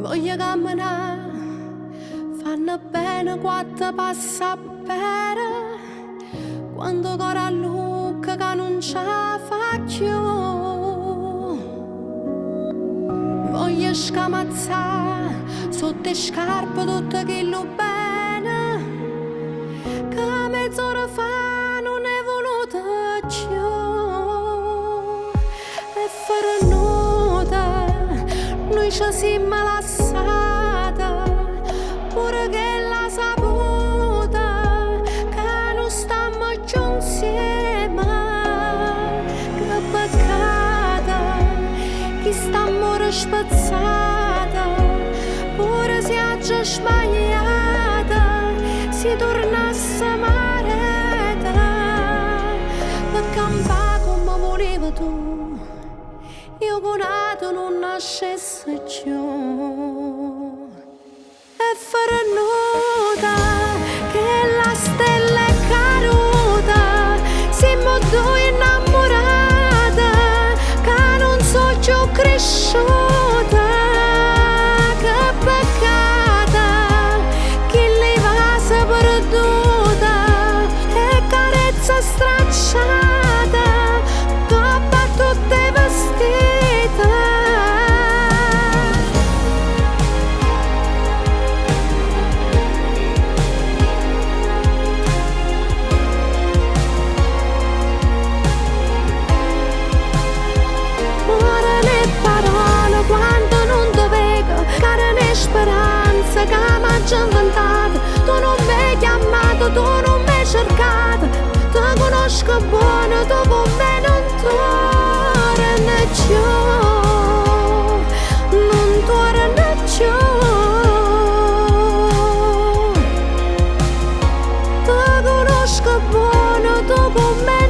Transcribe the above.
Voglio camminare, fanno bene quattro passi a pera, quando cora a Lucca che non ce la faccio. Voglio scamazzare sotto le scarpe tutto quello bene, che mezz'ora fa non è voluto più. E fare nuda, noi ci siamo lasciata, pure che la saputa, che non stiamo più insieme. Che peccata, chi stiamo spazzata, pure se ha già sbagliata, si tornasse a mareta, per campare come volevi tu. Io con nato non nascesse più. E fare nuda, che la stella è caduta, siamo due innamorate, che non so più cresciuta. Che peccata, chi le va se perduta, e carezza stracciata, coppa tutte vestite. Ora le parole quando non dovevo, cara ne speranza che mi già inventato. Tu non mi hai chiamato, tu non mi hai cercato, ti conosco buono, tu con me non torni più, non torni più. Ti conosco buono, tu con me